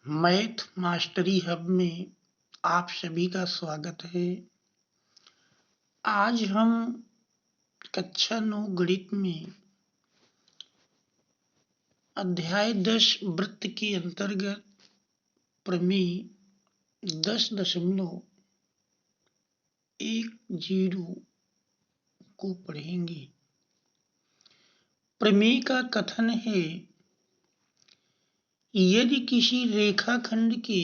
Math mastery hub में आप सभी का स्वागत है। आज हम कक्षा 9 गणित में अध्याय 10 वृत्त के अंतर्गत प्रमेय 10.10 को पढ़ेंगे। प्रमेय का कथन है, यदि किसी रेखाखंड के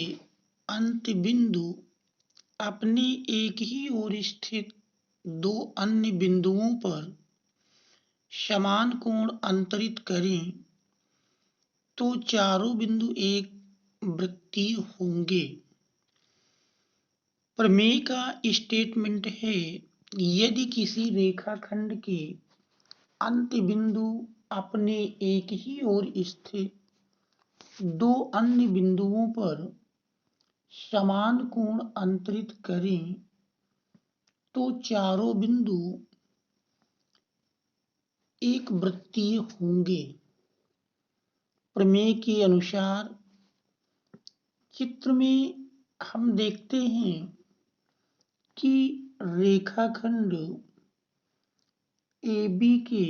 अंत बिंदु अपने एक ही ओर स्थित दो अन्य बिंदुओं पर समान कोण अंतरित करें तो चारों बिंदु एक वृत्तीय होंगे। प्रमेय का स्टेटमेंट है, यदि किसी रेखाखंड के अंत बिंदु अपने एक ही ओर स्थित दो अन्य बिंदुओं पर समान कोण अंतरित करें तो चारों बिंदु एक वृत्तीय होंगे। प्रमेय के अनुसार चित्र में हम देखते हैं कि रेखाखंड AB के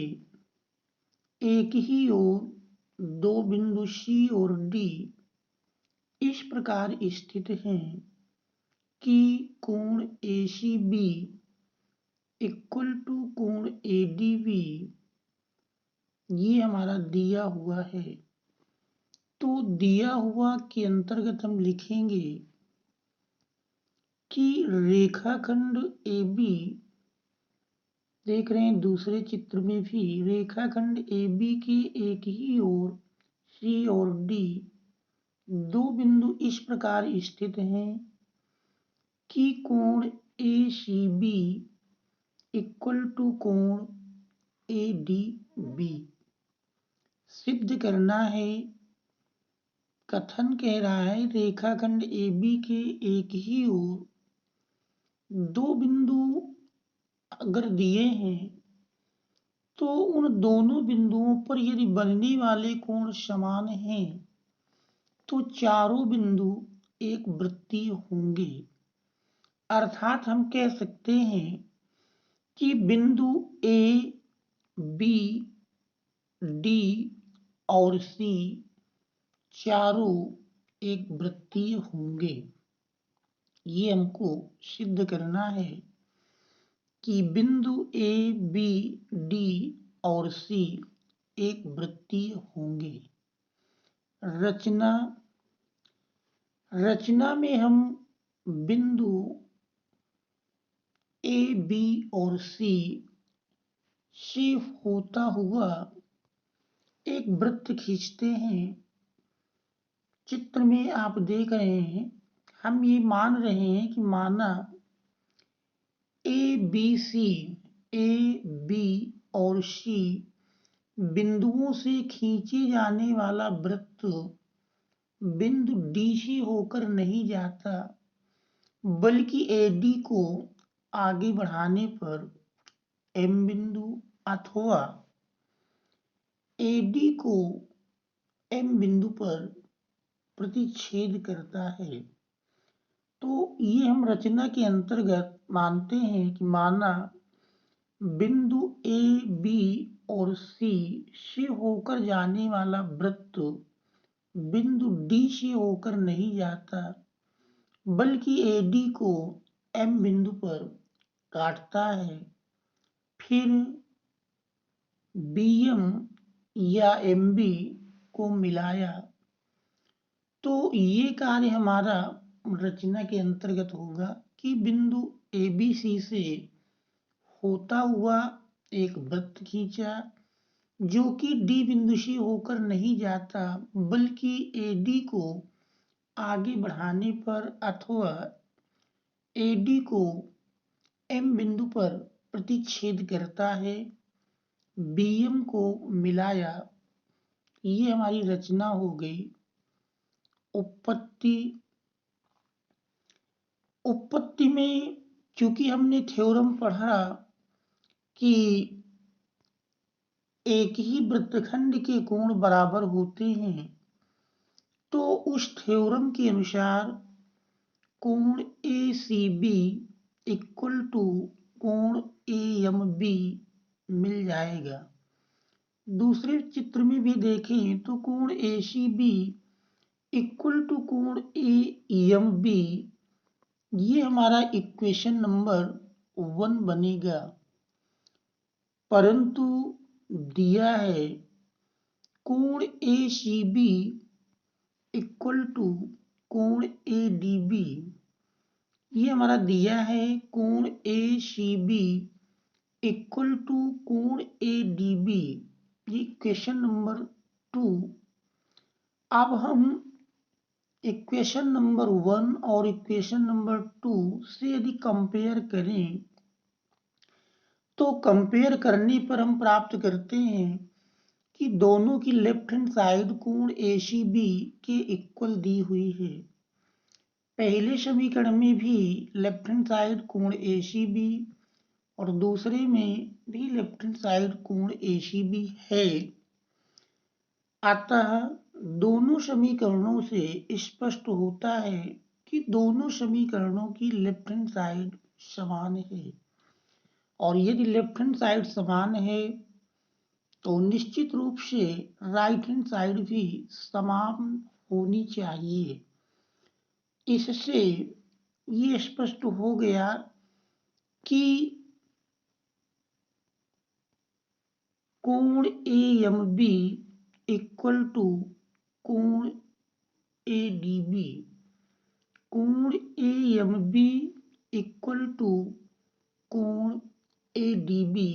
एक ही ओर दो बिंदु C और D इस प्रकार स्थित हैं कि कोण ACB इक्वल टू कोण ADB ये हमारा दिया हुआ है। तो दिया हुआ के अंतर्गत हम लिखेंगे कि रेखाखंड AB, देख रहे हैं दूसरे चित्र में भी रेखाखंड AB के एक ही ओर C और D दो बिंदु इस प्रकार स्थित हैं कि कोण ACB इक्वल टू कोण ADB। सिद्ध करना है। कथन कह रहा है, रेखाखंड AB के एक ही ओर दो बिंदु अगर दिए हैं तो उन दोनों बिंदुओं पर यदि बनने वाले कोण समान हैं तो चारों बिंदु एक वृत्तीय होंगे। अर्थात हम कह सकते हैं कि बिंदु A, B, D और C चारों एक वृत्तीय होंगे। ये हमको सिद्ध करना है कि बिंदु A, B, D और C एक वृत्तीय होंगे। रचना में हम बिंदु A, B और C से होता हुआ एक वृत्त खींचते हैं। चित्र में आप देख रहे हैं, हम ये मान रहे हैं कि माना ABC, A, B और C बिंदुओं से खींचे जाने वाला वृत्त बिंदु D से होकर नहीं जाता, बल्कि AD को आगे बढ़ाने पर M बिंदु अथवा AD को M बिंदु पर प्रतिच्छेद करता है। तो ये हम रचना के अंतर्गत मानते हैं कि माना बिंदु A, B और C से होकर जाने वाला वृत्त बिंदु D से होकर नहीं जाता, बल्कि AD को M बिंदु पर काटता है। फिर BM या MB को मिलाया तो ये कार्य हमारा रचना के अंतर्गत होगा कि बिंदु ABC से होता हुआ एक वृत्त खींचा जो कि D बिंदु से होकर नहीं जाता, बल्कि AD को आगे बढ़ाने पर अथवा AD को M बिंदु पर प्रतिच्छेद करता है। BM को मिलाया, ये हमारी रचना हो गई। उत्पत्ति में चूंकि हमने थ्योरम पढ़ा कि एक ही वृत्तखंड के कोण बराबर होते हैं, तो उस थ्योरम के अनुसार कोण ए सी बी इक्वल टू कोण ए एम बी मिल जाएगा। दूसरे चित्र में भी देखें तो कोण ए सी बी इक्वल टू कोण ए एम बी, ये हमारा इक्वेशन नंबर 1 बनेगा। परंतु दिया है कोण ए सी बी इक्वल टू कोण ए डी बी, ये हमारा दिया है कोण ए सी बी इक्वल टू कोण ए डी बी, ये इक्वेशन नंबर 2। अब हम इक्वेशन नंबर 1 और इक्वेशन नंबर 2 से यदि कंपेयर करें तो कंपेयर करने पर हम प्राप्त करते हैं कि दोनों की लेफ्ट हैंड साइड कोण ए सी बी के इक्वल दी हुई है। पहले समीकरण में भी लेफ्ट हैंड साइड कोण ए सी बी और दूसरे में भी लेफ्ट हैंड साइड कोण ए सी बी है। अतः दोनों समीकरणों से स्पष्ट होता है कि दोनों समीकरणों की लेफ्ट हैंड साइड समान है, और यदि लेफ्ट हैंड साइड समान है तो निश्चित रूप से राइट हैंड साइड भी समान होनी चाहिए। इससे ये स्पष्ट हो गया कि कोण A M B equal to कोण ए डी बी, कोण A M B equal to कोण ए डी बी,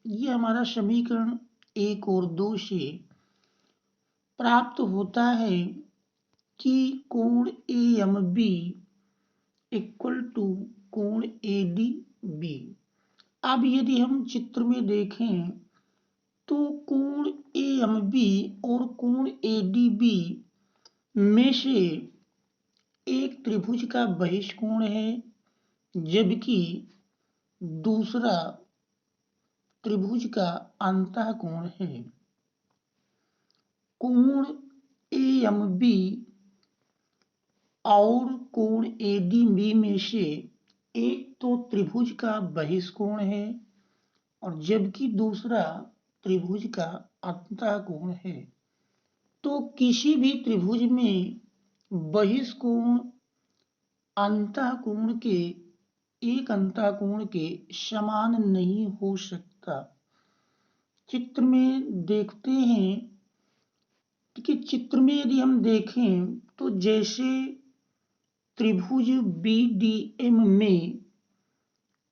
ये हमारा समीकरण 1 और 2 से प्राप्त होता है कि कोण A M B equal to कोण ए डी बी। अब यदि हम चित्र में देखें तो कोण ए एम बी और कोण ए डी बी में से एक त्रिभुज का बहिष्कोण है, जबकि दूसरा त्रिभुज का अंतःकोण है। कोण ए एम बी और कोण ए डी बी में से एक तो त्रिभुज का बहिष्कोण है और जबकि दूसरा त्रिभुज का अंतःकोण है। तो किसी भी त्रिभुज में बहिष्कोण अंतःकोण के एक अंतःकोण के समान नहीं हो सकता। चित्र में देखते हैं कि चित्र में यदि हम देखें तो जैसे त्रिभुज बी डी एम में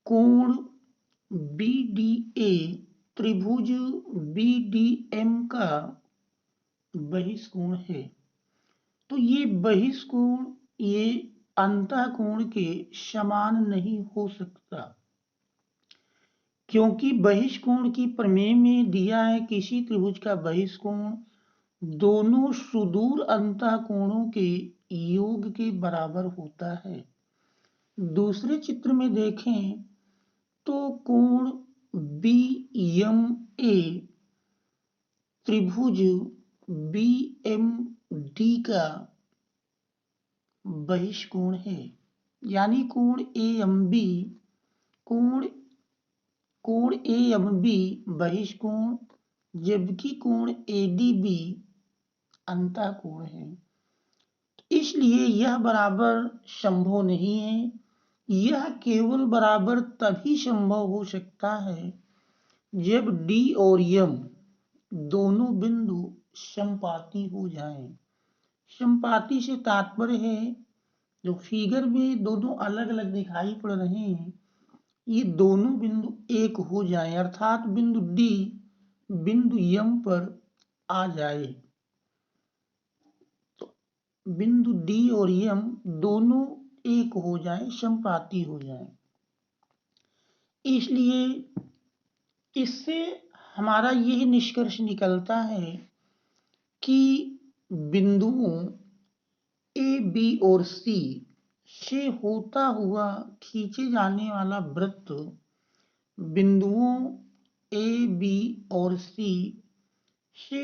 कोण बी डी ए त्रिभुज बी डी एम का बहिष्कोण है, तो ये बहिष्कोण ये अंतःकोण के समान नहीं हो सकता, क्योंकि बहिष्कोण की प्रमेय में दिया है किसी त्रिभुज का बहिष्कोण दोनों सुदूर अंतःकोणों के योग के बराबर होता है। दूसरे चित्र में देखें तो कोण बी एम ए त्रिभुज बी एम डी का बहिष्कोण है, यानी कोण ए एम बी कोण ए एम बी बहिष्कोण, जबकि कोण ए डी बी अंतःकोण है। इसलिए यह बराबर संभव नहीं है। यह केवल बराबर तभी संभव हो सकता है जब डी और एम दोनों बिंदु समपाती हो जाएं। समपाती से तात्पर्य है जो फिगर में दोनों अलग अलग दिखाई पड़ रहे हैं, ये दोनों बिंदु एक हो जाएं, अर्थात बिंदु डी बिंदु एम पर आ जाए, तो बिंदु डी और एम दोनों एक हो जाएं, समपाती हो जाएं। इसलिए इससे हमारा यह निष्कर्ष निकलता है कि बिंदुओं ए बी और सी से होता हुआ खींचे जाने वाला वृत्त बिंदुओं ए बी और सी से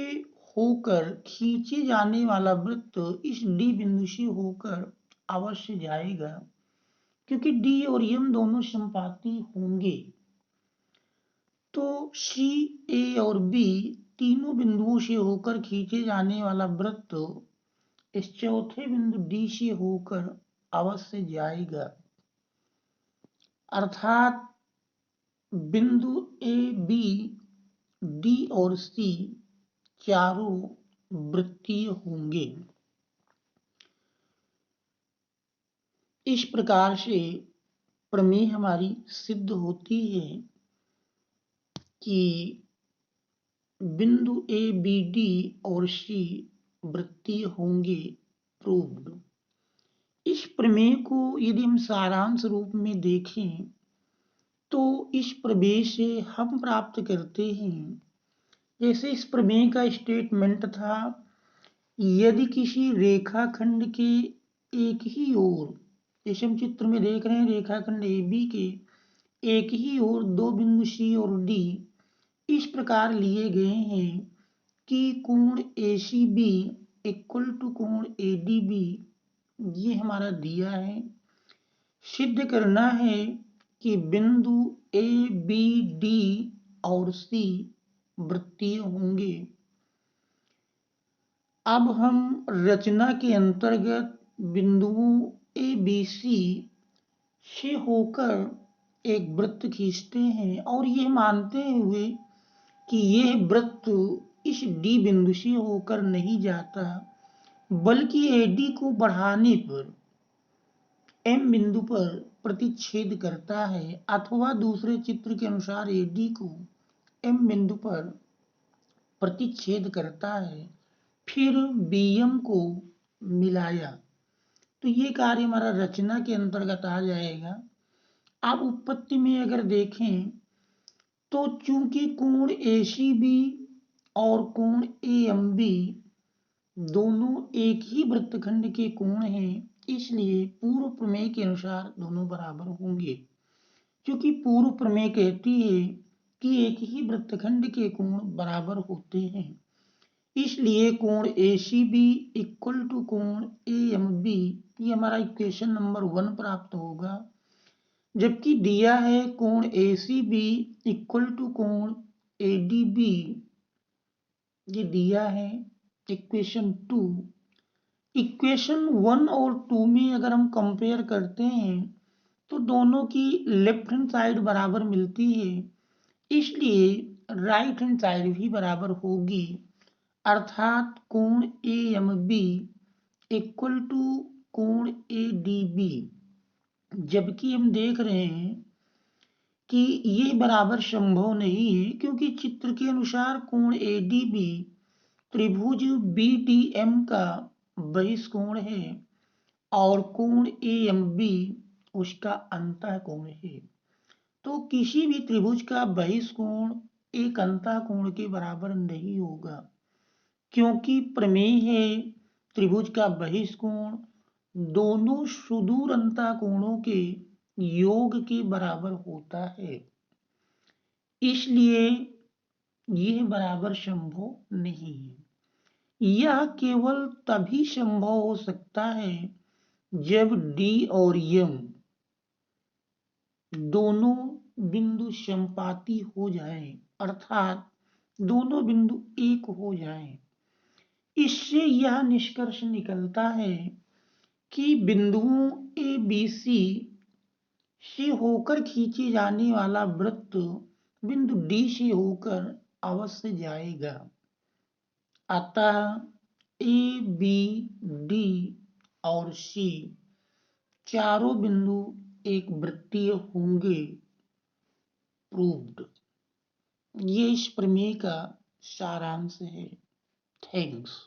होकर खींचे जाने वाला वृत्त इस डी बिंदु से होकर अवश्य जाएगा, क्योंकि डी और एम दोनों संपाती होंगे। तो सी, ए और बी तीनों बिंदुओं से होकर खींचे जाने वाला वृत्त इस चौथे बिंदु डी से होकर अवश्य जाएगा, अर्थात बिंदु ए, बी, डी और सी चारों वृत्तीय होंगे। इस प्रकार से प्रमेय हमारी सिद्ध होती है कि बिंदु ए, बी, डी और सी वृत्तीय होंगे, प्रूव्ड। इस प्रमेय को यदि हम सारांश रूप में देखें तो इस प्रमेय से हम प्राप्त करते हैं, जैसे इस प्रमेय का स्टेटमेंट था, यदि किसी रेखाखंड के एक ही ओर, जैसे हम चित्र में देख रहे हैं रेखाखंड ए बी के एक ही ओर दो बिंदु सी और डी इस प्रकार लिए गए हैं कि कोण ए सी बी इक्वल टू कोण ए डी बी, ये हमारा दिया है। सिद्ध करना है कि बिंदु ए, बी, डी और सी वृत्तीय होंगे। अब हम रचना के अंतर्गत बिंदुओं ए, बी, सी से होकर एक वृत्त खींचते हैं और ये मानते हुए कि यह वृत्त इस डी बिंदु से होकर नहीं जाता, बल्कि एडी को बढ़ाने पर एम बिंदु पर प्रतिच्छेद करता है, अथवा दूसरे चित्र के अनुसार एडी को एम बिंदु पर प्रतिच्छेद करता है, फिर बीएम को मिलाया, तो ये कार्य हमारा रचना के अंतर्गत आ जाएगा। अब उत्पत्ति में अगर देखें तो चूंकि कोण एसीबी और कोण एएमबी दोनों एक ही वृत्तखंड के कोण हैं, इसलिए पूर्व प्रमेय के अनुसार दोनों बराबर होंगे। क्योंकि पूर्व प्रमेय कहती है कि एक ही वृत्तखंड के कोण बराबर होते हैं, इसलिए कोण एसीबी इक्वल टू कोण एएमबी, ये हमारा इक्वेशन नंबर 1 प्राप्त होगा। जबकि दिया है कोण एसीबी इक्वल टू कोण एडीबी, ये दिया है इक्वेशन 2। इक्वेशन 1 और 2 में अगर हम कंपेयर करते हैं तो दोनों की लेफ्ट हैंड साइड बराबर मिलती है, इसलिए राइट हैंड साइड भी बराबर होगी, अर्थात कोण एएमबी इक्वल टू कोण एडीबी। जबकि हम देख रहे हैं कि ये बराबर संभव नहीं है, क्योंकि चित्र के अनुसार कोण एडीबी त्रिभुज बीडीएम का बहिष्कोण है और कोण एएमबी उसका अंतःकोण है। तो किसी भी त्रिभुज का बहिष्कोण एक अंतःकोण के बराबर नहीं होगा, क्योंकि प्रमेय है त्रिभुज का बहिष्कोण दोनों सुदूर अंतःकोणों के योग के बराबर होता है, इसलिए यह बराबर संभव नहीं है। यह केवल तभी संभव हो सकता है जब डी और एम दोनों बिंदु संपाती हो जाएं, अर्थात दोनों बिंदु एक हो जाएं। इससे यह निष्कर्ष निकलता है कि बिंदुओं ए बी सी से होकर खींचे जाने वाला वृत्त बिंदु डी से होकर अवश्य जाएगा, अतः ए, बी, डी और सी चारों बिंदु एक वृत्तीय होंगे, प्रूव्ड। ये इस प्रमेय का सारांश है। थैंक्स।